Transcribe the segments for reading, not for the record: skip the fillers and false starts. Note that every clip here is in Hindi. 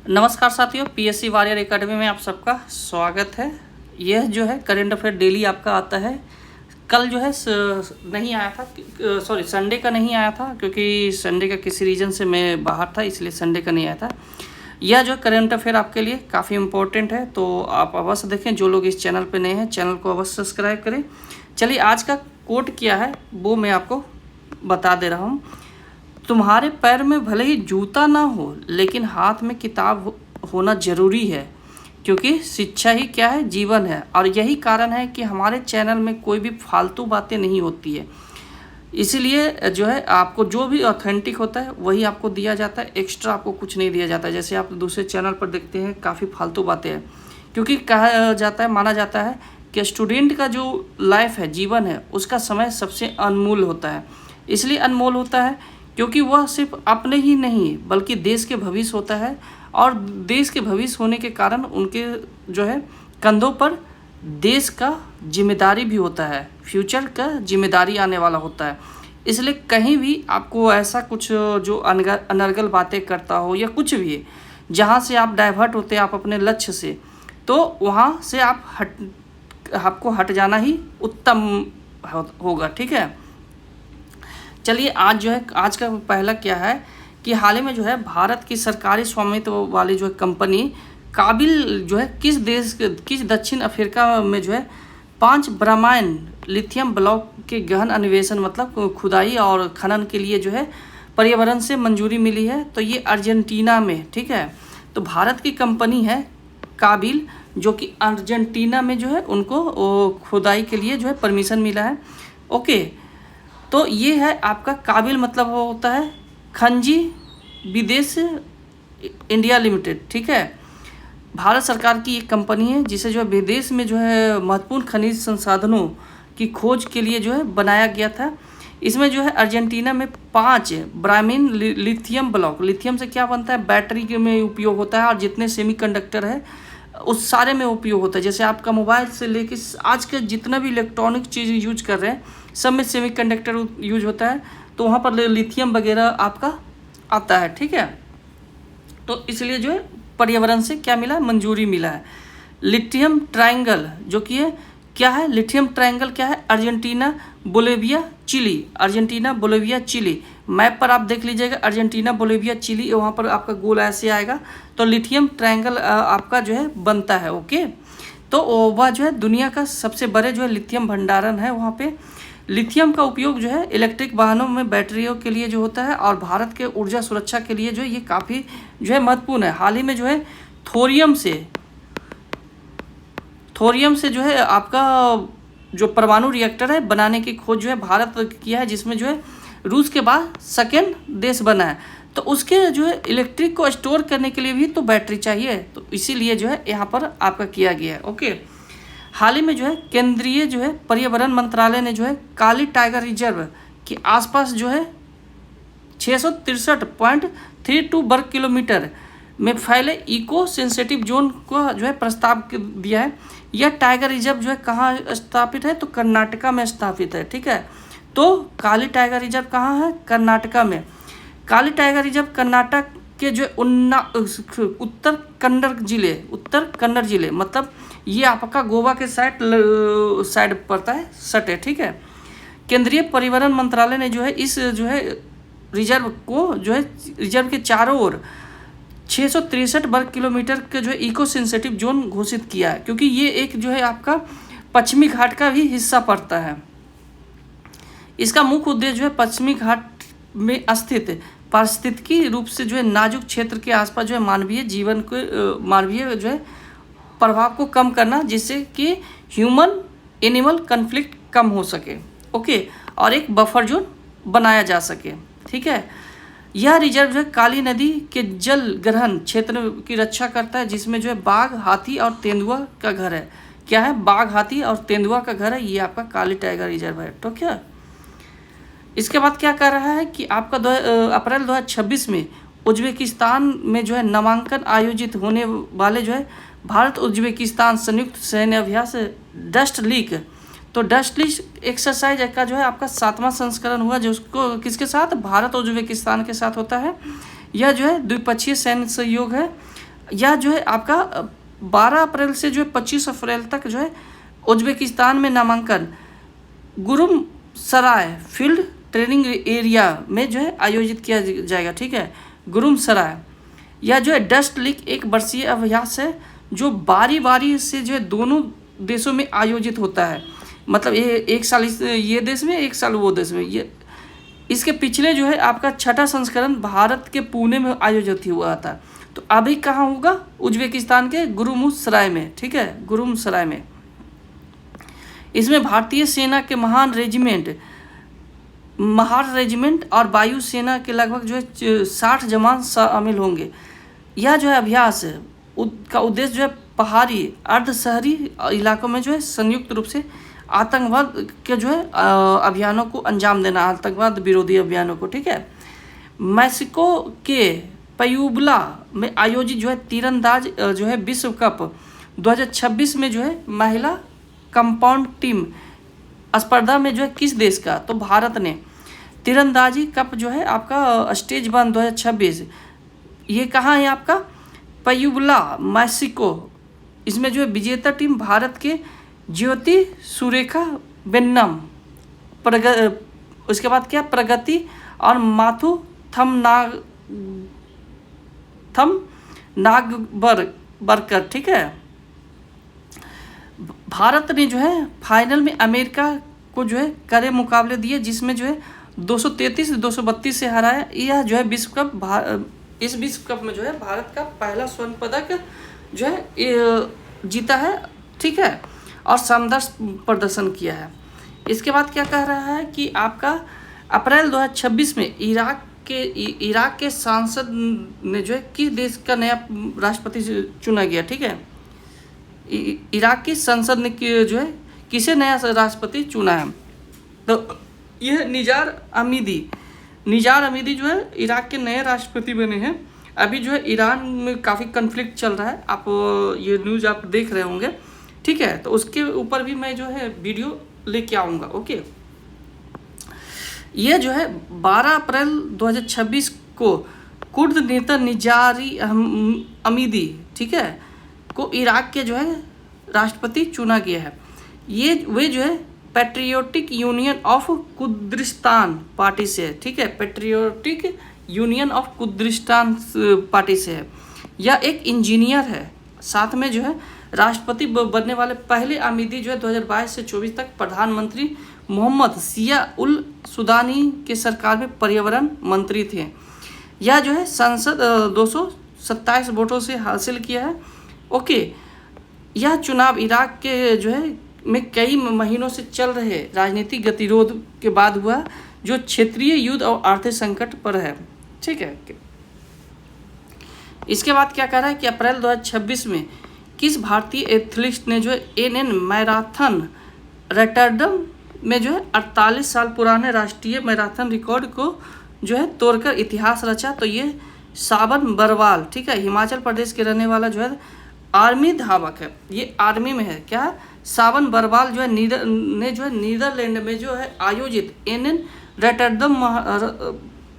नमस्कार साथियों, पीएससी वॉरियर एकेडमी में आप सबका स्वागत है। यह जो है करंट अफेयर डेली आपका आता है। कल जो है नहीं आया था, सॉरी संडे का नहीं आया था क्योंकि संडे का किसी रीज़न से मैं बाहर था, इसलिए संडे का नहीं आया था। यह जो करंट अफेयर आपके लिए काफ़ी इम्पोर्टेंट है, तो आप अवश्य देखें। जो लोग इस चैनल पर नए हैं, चैनल को अवश्य सब्सक्राइब करें। चलिए, आज का कोट क्या है वो मैं आपको बता दे रहा हूँ। तुम्हारे पैर में भले ही जूता ना हो, लेकिन हाथ में किताब होना ज़रूरी है, क्योंकि शिक्षा ही क्या है, जीवन है। और यही कारण है कि हमारे चैनल में कोई भी फालतू बातें नहीं होती है। इसीलिए जो है आपको जो भी ऑथेंटिक होता है वही आपको दिया जाता है, एक्स्ट्रा आपको कुछ नहीं दिया जाता है। जैसे आप दूसरे चैनल पर देखते हैं काफ़ी फालतू बातें हैं, क्योंकि कहा जाता है, माना जाता है कि स्टूडेंट का जो लाइफ है, जीवन है, उसका समय सबसे अनमोल होता है। इसलिए अनमोल होता है क्योंकि वह सिर्फ अपने ही नहीं बल्कि देश के भविष्य होता है, और देश के भविष्य होने के कारण उनके जो है कंधों पर देश का जिम्मेदारी भी होता है, फ्यूचर का जिम्मेदारी आने वाला होता है। इसलिए कहीं भी आपको ऐसा कुछ जो अनर्गल बातें करता हो या कुछ भी है, जहाँ से आप डाइवर्ट होते हैं आप अपने लक्ष्य से, तो वहाँ से आपको हट जाना ही उत्तम होगा। ठीक है, चलिए आज जो है, आज का पहला क्या है कि हाल ही में जो है भारत की सरकारी स्वामित्व वाली जो है कंपनी काबिल जो है किस दक्षिण अफ्रीका में जो है 5 ब्रामायन लिथियम ब्लॉक के गहन अन्वेषण मतलब खुदाई और खनन के लिए जो है पर्यावरण से मंजूरी मिली है। तो ये अर्जेंटीना में, ठीक है, तो भारत की कंपनी है काबिल, जो कि अर्जेंटीना में जो है उनको खुदाई के लिए जो है परमिशन मिला है। ओके, तो ये है आपका काबिल, मतलब वो होता है खनिजी विदेश इंडिया लिमिटेड। ठीक है, भारत सरकार की एक कंपनी है जिसे जो है विदेश में जो है महत्वपूर्ण खनिज संसाधनों की खोज के लिए जो है बनाया गया था। इसमें जो है अर्जेंटीना में 5 ब्रामीन लिथियम ब्लॉक, लिथियम से क्या बनता है, बैटरी के में उपयोग होता है, और जितने सेमीकंडक्टर है उस सारे में उपयोग होता है। जैसे आपका मोबाइल से लेके आज के जितना भी इलेक्ट्रॉनिक चीज़ यूज कर रहे हैं, सब में सेमीकंडक्टर यूज होता है, तो वहाँ पर लिथियम वगैरह आपका आता है। ठीक है, तो इसलिए जो है पर्यावरण से क्या मिला, मंजूरी मिला है। लिथियम ट्रायंगल जो कि है क्या है, लिथियम ट्रायंगल क्या है, Argentina, Bolivia, Chile, Argentina, Bolivia, Chile. Map पर आप देख लीजिएगा, अर्जेंटीना, बोलिविया, चिली, वहाँ पर आपका गोल ऐसे आएगा, तो लिथियम ट्रायंगल आपका जो है बनता है। ओके, तो वह जो है दुनिया का सबसे बड़े जो है लिथियम भंडारण है वहाँ पे। लिथियम का उपयोग जो है इलेक्ट्रिक वाहनों में बैटरियों के लिए जो होता है, और भारत के ऊर्जा सुरक्षा के लिए जो है ये काफ़ी जो है महत्वपूर्ण है। हाल ही में जो है थोरियम से जो है आपका जो परमाणु रिएक्टर है बनाने की खोज जो है भारत किया है, जिसमें जो है रूस के बाद सेकेंड देश बना है। तो उसके जो है इलेक्ट्रिक को स्टोर करने के लिए भी तो बैटरी चाहिए, तो इसीलिए जो है यहाँ पर आपका किया गया है। ओके, हाल ही में जो है केंद्रीय जो है पर्यावरण मंत्रालय ने जो है काली टाइगर रिजर्व के आसपास जो है 663.32 वर्ग किलोमीटर में फैले इको सेंसिटिव जोन को जो है प्रस्ताव दिया है। यह टाइगर रिजर्व जो है कहाँ स्थापित है, तो कर्नाटका में स्थापित है। ठीक है, तो काली टाइगर रिजर्व कहाँ है, कर्नाटका में। काली टाइगर रिजर्व कर्नाटक के जो उत्तर कन्नड़ जिले मतलब ये आपका गोवा के साइड पड़ता है, सटे। ठीक है, केंद्रीय पर्यावरण मंत्रालय ने जो है इस जो है रिजर्व को जो है रिजर्व के चारों ओर 663 वर्ग किलोमीटर के जो है इको सेंसिटिव जोन घोषित किया है, क्योंकि ये एक जो है आपका पश्चिमी घाट का भी हिस्सा पड़ता है। इसका मुख्य उद्देश्य जो है पश्चिमी घाट में स्थित पारिस्थितिकी रूप से जो है नाजुक क्षेत्र के आसपास जो है मानवीय जो है प्रभाव को कम करना, जिससे कि ह्यूमन एनिमल कन्फ्लिक्ट कम हो सके। ओके, और एक बफर जोन बनाया जा सके। ठीक है, यह रिजर्व जो है काली नदी के जल ग्रहण क्षेत्र की रक्षा करता है, जिसमें जो है बाघ, हाथी और तेंदुआ का घर है। क्या है, बाघ, हाथी और तेंदुआ का घर है, ये आपका काली टाइगर रिजर्व है। तो क्या इसके बाद क्या कर रहा है कि आपका अप्रैल 2026 में उज्बेकिस्तान में जो है नामांकन आयोजित होने वाले जो है भारत उज्बेकिस्तान संयुक्त सैन्य अभ्यास डस्ट लीग, तो डस्ट लीग एक्सरसाइज का जो है आपका 7वां संस्करण हुआ, जो उसको किसके साथ, भारत और उज्बेकिस्तान के साथ होता है। यह जो है द्विपक्षीय सैन्य सहयोग है यह जो है आपका 12 अप्रैल से जो है 25 अप्रैल तक जो है उज्बेकिस्तान में नामांकन गुरुम सराय फील्ड ट्रेनिंग एरिया में जो है आयोजित किया जाएगा। ठीक है, गुरुम सराय। यह जो है डस्ट लीग एक वर्षीय अभ्यास है जो बारी बारी से जो है दोनों देशों में आयोजित होता है। मतलब ये एक साल ये देश में, एक साल वो देश में। ये इसके पिछले जो है आपका छठा संस्करण भारत के पुणे में आयोजित हुआ था। तो अभी कहाँ होगा? उज्बेकिस्तान के गुरुमुसराय में। ठीक है, गुरुमुसराय में। इसमें भारतीय सेना के महार रेजिमेंट और वायुसेना के लगभग जो है 60 जवान शामिल होंगे। यह जो है अभ्यास का उद्देश्य जो है पहाड़ी अर्ध शहरी इलाकों में जो है संयुक्त रूप से आतंकवाद के जो है अभियानों को अंजाम देना, आतंकवाद विरोधी अभियानों को। ठीक है, मैक्सिको के पयूबला में आयोजित जो है तीरंदाज जो है विश्व कप 2026 में जो है महिला कंपाउंड टीम स्पर्धा में जो है किस देश का? तो भारत ने तीरंदाजी कप जो है आपका स्टेज 1 2026, ये कहाँ है आपका? पयूबला, मैक्सिको। इसमें जो है विजेता टीम भारत के ज्योति सुरेखा वेन्नम, उसके बाद क्या प्रगति और माथु थम नागबरकर। ठीक है, भारत ने जो है फाइनल में अमेरिका को जो है कड़े मुकाबले दिए, जिसमें जो है 233-232 से हराया। यह जो है विश्व कप इस विश्व कप में जो है भारत का पहला स्वर्ण पदक जो है जीता है। ठीक है, और शानदार प्रदर्शन किया है। इसके बाद क्या कह रहा है कि आपका अप्रैल 2026 में इराक के सांसद ने जो है किस देश का नया राष्ट्रपति चुना गया। ठीक है, इराक की संसद ने जो है किसे नया राष्ट्रपति चुना है? तो यह निजार अमीदी जो है इराक के नए राष्ट्रपति बने हैं। अभी जो है ईरान में काफ़ी कन्फ्लिक्ट चल रहा है, आप ये न्यूज़ आप देख रहे होंगे। ठीक है, तो उसके ऊपर भी मैं जो है वीडियो लेके आऊँगा। ओके, ये जो है 12 अप्रैल 2026 को कुर्द नेता निजारी अमीदी, ठीक है, को इराक के जो है राष्ट्रपति चुना गया है। वे जो है patriotic union of Kurdistan party से है। ठीक है, patriotic union of Kurdistan party से है। यह एक इंजीनियर है। साथ में जो है राष्ट्रपति बनने वाले पहले अमीदी जो है 2022 से 24 तक प्रधानमंत्री मोहम्मद सिया उल सुदानी के सरकार में पर्यावरण मंत्री थे। यह जो है संसद 227 वोटों से हासिल किया है। ओके, यह चुनाव इराक के जो है में कई महीनों से चल रहे राजनीतिक गतिरोध के बाद हुआ, जो क्षेत्रीय युद्ध और आर्थिक संकट पर है। ठीक है, इसके बाद क्या कह रहा है कि अप्रैल 2026 में किस भारतीय एथलीट ने जो है एनएन मैराथन रॉटरडम में जो है 48 साल पुराने राष्ट्रीय मैराथन रिकॉर्ड को जो है तोड़कर इतिहास रचा? तो ये सावन बरवाल, ठीक है, हिमाचल प्रदेश के रहने वाला जो है आर्मी धावक है। ये आर्मी में है। क्या? सावन बरवाल जो है नीदरलैंड में जो है आयोजित एनएन रॉटरडम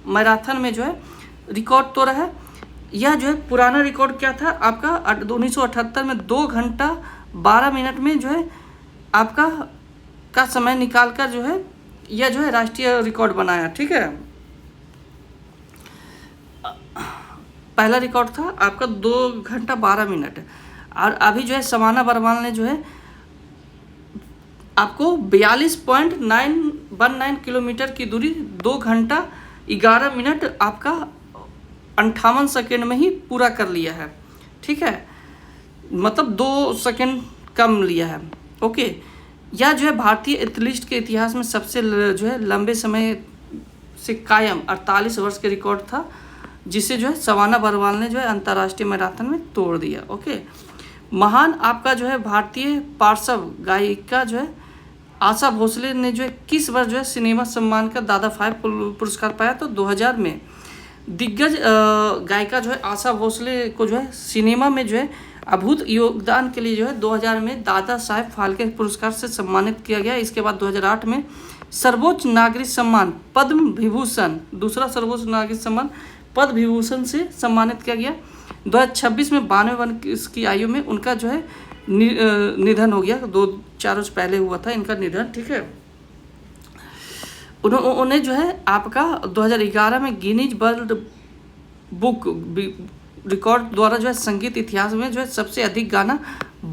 मैराथन में जो है रिकॉर्ड तोड़ा है। यह जो है पुराना रिकॉर्ड क्या था आपका 1978 में 2 घंटा 12 मिनट में जो है आपका का समय निकालकर जो है यह जो है राष्ट्रीय रिकॉर्ड बनाया। ठीक है, पहला रिकॉर्ड था आपका 2 घंटा 12 मिनट। और अभी जो है सवाना बरवाल ने जो है आपको 42.919 किलोमीटर की दूरी 2 घंटा 11 मिनट आपका 58 सेकेंड में ही पूरा कर लिया है। ठीक है, मतलब 2 सेकेंड कम लिया है। ओके, यह जो है भारतीय एथलीट के इतिहास में सबसे जो है लंबे समय से कायम 48 वर्ष के रिकॉर्ड था, जिसे जो है सवाना बरवाल ने जो है अंतर्राष्ट्रीय मैराथन में तोड़ दिया। ओके, महान आपका जो है भारतीय पार्श्व गायिका जो है आशा भोसले ने जो है किस वर्ष जो है सिनेमा सम्मान का दादा फाइव पुरस्कार पाया? तो 2000 में। दिग्गज गायिका जो है आशा भोसले को जो है सिनेमा में जो है अद्भुत योगदान के लिए जो है 2000 में दादा साहेब फाल्के पुरस्कार से सम्मानित किया गया। इसके बाद 2008 में सर्वोच्च नागरिक सम्मान पद्म विभूषण, दूसरा सर्वोच्च नागरिक सम्मान पद्म विभूषण से सम्मानित किया गया। 2026 में 92 वर्ष की आयु में उनका जो है निधन हो गया। 2-4 रोज पहले हुआ था इनका निधन, ठीक है। उन्हें जो है आपका 2011 में गिनीज वर्ल्ड बुक रिकॉर्ड द्वारा जो है संगीत इतिहास में जो है सबसे अधिक गाना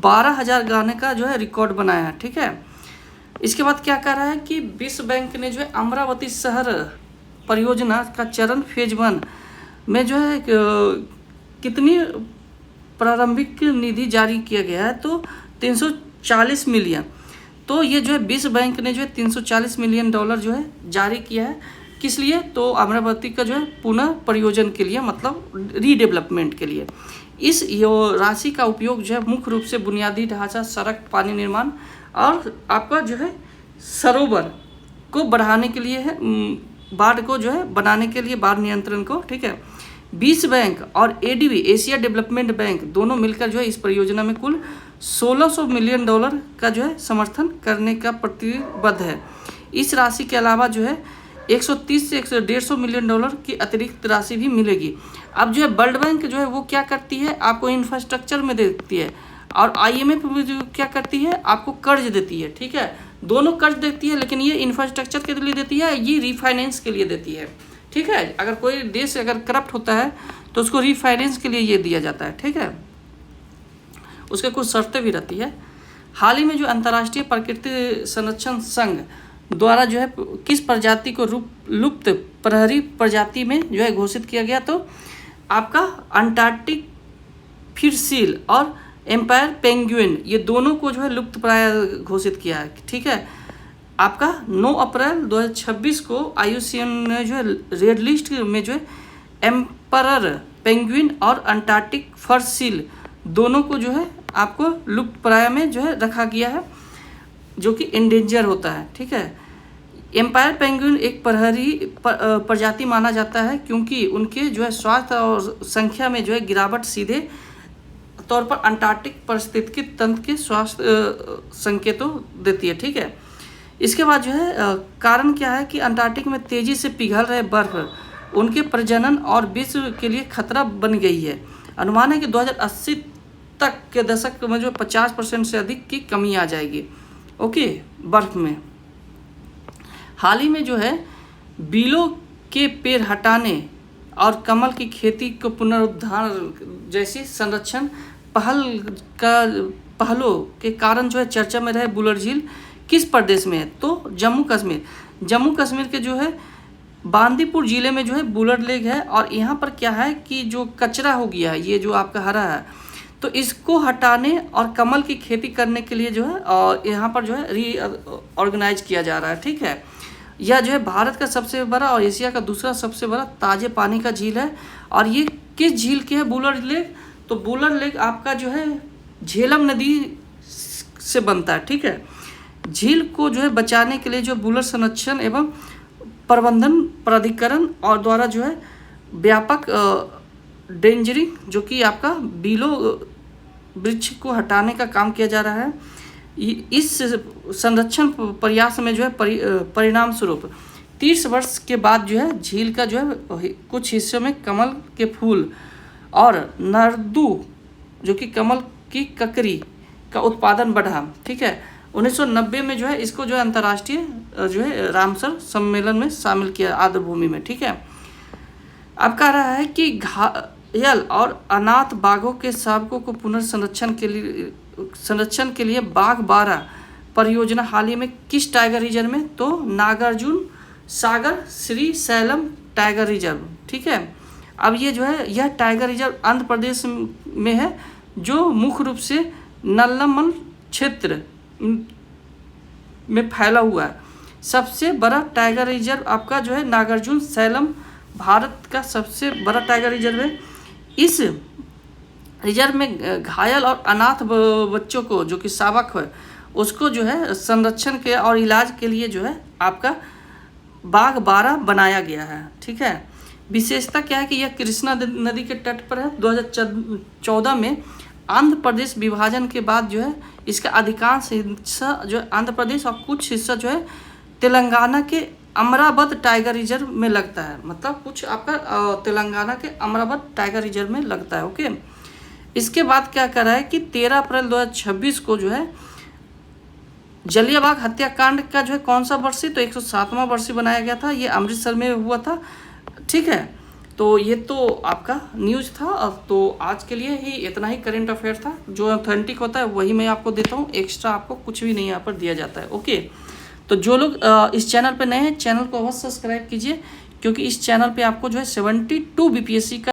12,000 गाने का जो है रिकॉर्ड बनाया है, ठीक है। इसके बाद क्या कर रहा है कि विश्व बैंक ने जो है अमरावती शहर परियोजना का चरण फेज 1 में जो है कितनी प्रारंभिक निधि जारी किया गया है, तो 340 मिलियन। तो ये जो है विश्व बैंक ने जो है 340 मिलियन डॉलर जो है जारी किया है। किस लिए? तो अमरावती का जो है पुनः प्रयोजन के लिए, मतलब रीडेवलपमेंट के लिए। इस राशि का उपयोग जो है मुख्य रूप से बुनियादी ढांचा, सड़क, पानी निर्माण और आपका जो है सरोवर को बढ़ाने के लिए है, बाढ़ को जो है बनाने के लिए, बाढ़ नियंत्रण को, ठीक है। विश्व बैंक और एडीबी एशिया डेवलपमेंट बैंक दोनों मिलकर जो है इस परियोजना में कुल 1600 मिलियन डॉलर का जो है समर्थन करने का प्रतिबद्ध है। इस राशि के अलावा जो है 130 से 150 मिलियन डॉलर की अतिरिक्त राशि भी मिलेगी। अब जो है वर्ल्ड बैंक जो है वो क्या करती है, आपको इंफ्रास्ट्रक्चर में देती है, और IMF जो क्या करती है, आपको कर्ज देती है, ठीक है। दोनों कर्ज देती है, लेकिन ये इंफ्रास्ट्रक्चर के लिए देती है, ये रीफाइनेंस के लिए देती है, ठीक है। अगर कोई देश अगर करप्ट होता है तो उसको रीफाइनेंस के लिए ये दिया जाता है, ठीक है। उसके कुछ शर्तें भी रहती है। हाल ही में जो अंतर्राष्ट्रीय प्रकृति संरक्षण संघ द्वारा जो है किस प्रजाति को लुप्त प्रहरी प्रजाति में जो है घोषित किया गया, तो आपका अंटार्कटिक फिर सील और एम्पायर पेंगुइन, ये दोनों को जो है लुप्त प्राय घोषित किया है, ठीक है। आपका 9 अप्रैल 2026 को IUCN ने जो है रेड लिस्ट में जो है एम्परर पेंगुइन और अंटार्कटिक फर सील दोनों को जो है आपको लुप्त प्राय में जो है रखा गया है, जो कि एंडेंजर होता है, ठीक है। एम्पायर पेंगुइन एक प्रहरी प्रजाति माना जाता है क्योंकि उनके जो है स्वास्थ्य और संख्या में जो है गिरावट सीधे तौर पर अंटार्कटिक पारिस्थितिकी तंत्र के स्वास्थ्य संकेतों देती है, ठीक है। इसके बाद जो है कारण क्या है कि अंटार्कटिक में तेज़ी से पिघल रहे बर्फ उनके प्रजनन और विश्व के लिए खतरा बन गई है। अनुमान है कि 2080 तक के दशक में जो 50% से अधिक की कमी आ जाएगी, ओके, बर्फ में। हाल ही में जो है बीलों के पेड़ हटाने और कमल की खेती को पुनरुद्धार जैसी संरक्षण पहलों के कारण जो है चर्चा में रहे बुलर झील किस प्रदेश में है, तो जम्मू कश्मीर। जम्मू कश्मीर के जो है बांदीपुर ज़िले में जो है बुलर लेक है, और यहाँ पर क्या है कि जो कचरा हो गया है, ये जो आपका हरा है, तो इसको हटाने और कमल की खेती करने के लिए जो है और यहाँ पर जो है रीऑर्गेनाइज किया जा रहा है, ठीक है। यह जो है भारत का सबसे बड़ा और एशिया का दूसरा सबसे बड़ा ताज़े पानी का झील है। और ये किस झील के है बुलर लेक, तो बुलर लेक आपका जो है झेलम नदी से बनता है, ठीक है। झील को जो है बचाने के लिए जो बुलर संरक्षण एवं प्रबंधन प्राधिकरण और द्वारा जो है व्यापक डेंजरिंग, जो कि आपका बीलो वृक्ष को हटाने का काम किया जा रहा है। इस संरक्षण प्रयास में जो है परिणाम स्वरूप 30 वर्ष के बाद जो है झील का जो है कुछ हिस्सों में कमल के फूल और नरदू, जो कि कमल की ककरी का उत्पादन बढ़ा, ठीक है। 1990 में जो है इसको जो है अंतर्राष्ट्रीय जो है रामसर सम्मेलन में शामिल किया आर्द्रभूमि में, ठीक है। अब कह रहा है कि घायल और अनाथ बाघों के शावकों को पुनर्संरक्षण के लिए बाघ 12 परियोजना हाल ही में किस टाइगर रिजर्व में, तो Nagarjuna Sagar Shri slam tiger reserve, ठीक है। अब ये जो है यह टाइगर रिजर्व आंध्र प्रदेश में है, जो मुख्य रूप से नल्लमल क्षेत्र में फैला हुआ है। सबसे बड़ा टाइगर रिजर्व आपका जो है नागार्जुन सैलम भारत का सबसे बड़ा टाइगर रिजर्व है। इस रिजर्व में घायल और अनाथ बच्चों को, जो कि शावक है, उसको जो है संरक्षण के और इलाज के लिए जो है आपका बाघ 12 बनाया गया है, ठीक है। विशेषता क्या है कि यह कृष्णा नदी के तट पर है। 2014 में आंध्र प्रदेश विभाजन के बाद जो है इसका अधिकांश हिस्सा जो है आंध्र प्रदेश और कुछ हिस्सा जो है तेलंगाना के अमरावती टाइगर रिजर्व में लगता है, मतलब कुछ आपका तेलंगाना के अमरावती टाइगर रिजर्व में लगता है। ओके, इसके बाद क्या करा है कि 13 अप्रैल 2026 को जो है जलियांवाला बाग हत्याकांड का जो है कौन सा वर्षी, तो 107वां वर्षी बनाया गया था। ये अमृतसर में हुआ था। ठीक है, तो ये तो आपका न्यूज़ था। अब तो आज के लिए ही इतना ही करेंट अफेयर था। जो ऑथेंटिक होता है वही मैं आपको देता हूँ, एक्स्ट्रा आपको कुछ भी नहीं यहाँ पर दिया जाता है। ओके, तो जो लोग इस चैनल पे नए हैं, चैनल को अवश्य सब्सक्राइब कीजिए, क्योंकि इस चैनल पे आपको जो है 72 BPSC का